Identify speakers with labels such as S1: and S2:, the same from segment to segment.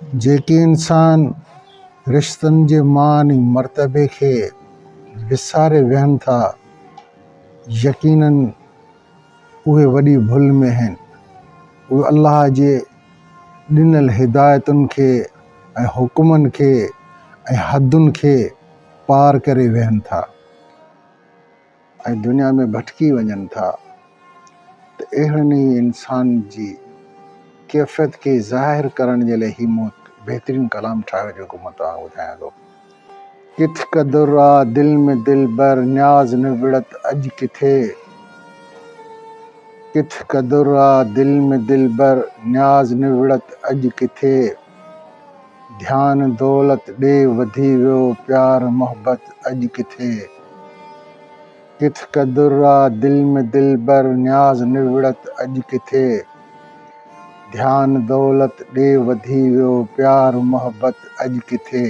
S1: जेके इंसान रिश्तनि जे मान ऐं मर्तबे खे विसारे विहनि था, यकीनन उहे वॾी भुल में आहिनि। उहे अल्लाह जे ॾिनल हिदायतुनि खे ऐं हुकुमनि खे ऐं हदुनि खे पार करे विहनि था ऐं दुनिया में भटकी वञनि था। त अहिड़नि ई इंसान जी कैफ़ियत खे ज़ाहिर करण जे लाइ ही मूं बहितरीनु कलाम ठाहियो जेको मां तव्हांखे ॿुधायां थो। किथ क़दुरु आ दिल में दिल बर न्याज़ न विड़त अॼु किथे। किथ क़दुरु आ दिल में दिल बर न्याज़ न विड़त अॼु किथे। ध्यानु दौलत ॾे वधी वियो प्यार मोहबत अॼु किथे। किथ क़दुरु आ दिल में दिल बर न्याज़ न विड़त अॼु किथे। ध्यानु दौलत ॾे वधी वियो प्यार मोहबत अॼु किथे।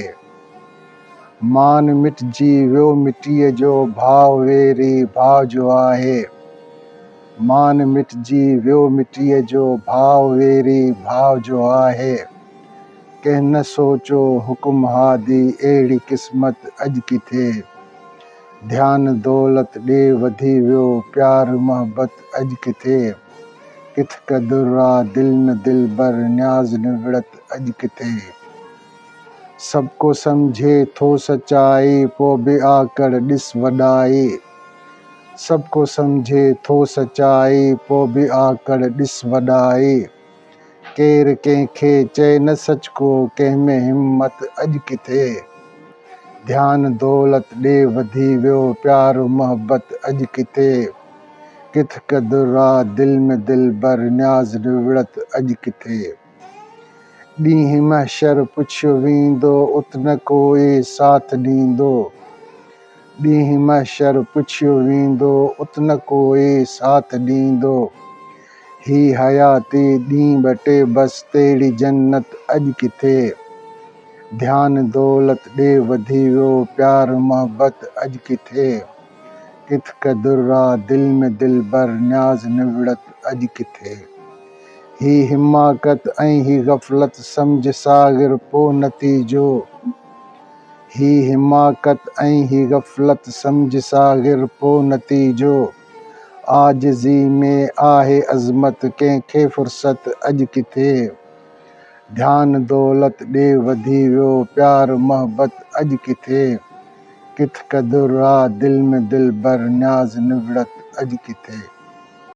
S1: मान मिटिजी वियो मिटीअ जो भाव वेरी भाव जो आहे। मान मिटिजी वियो मिटीअ जो भाव वेरी भाव जो आहे। कंहिं न सोचो हुकुम हादी अहिड़ी क़िस्मत अॼु किथे। ध्यानु दौलत ॾे वधी वियो प्यार मोहबत अॼु किथे। किथ क़दुरु आ दिल में दिल बर न्याज़ न विड़त अॼु किथे। सबको समझे थो सच्चाई पोइ बि आकड़ ॾिस वॾाई। सबको समझे थो सच्चाई पोइ बि आकड़ ॾिस वॾाई। केरु कंहिंखे चए न सच को कंहिं में हिम्मत अॼु किथे। ध्यानु दौलत ॾे वधी वियो प्यार मोहबत अॼु किथे। किथ क़दुरु आ दिल में दिल बर न्याज़ न विड़त अॼु किथे। ॾींहुं महशर पुछियो वेंदो उत न कोई साथ ॾींदो। ॾींहुं महशर पुछियो वेंदो उत न कोई साथ ॾींदो। ही हयाती ॾींहुं ॿ टे बसि तेड़ी जन्नत अॼु किथे। ध्यानु दौलत ॾे वधी वियो प्यार मोहबत अॼु किथे। किथ क़दुरु आ दिल में दिल बर न्याज़ न विड़त अॼु किथे। ही हिमाकत ऐं ही ग़फ़लत सम्झ साग़िर पोइ नतीजो। ही हिमाकत ऐं ही ग़फ़लत सम्झ साग़िर पोइ नतीजो। आजिज़ी में आहे अज़मत कंहिंखे फ़ुर्सत अॼु किथे। ध्यानु दौलत ॾे वधी वियो प्यार मोहबत अॼु किथे। किथ क़दुरु आ दिल में दिल बर न्याज़ न विड़त अॼु किथे।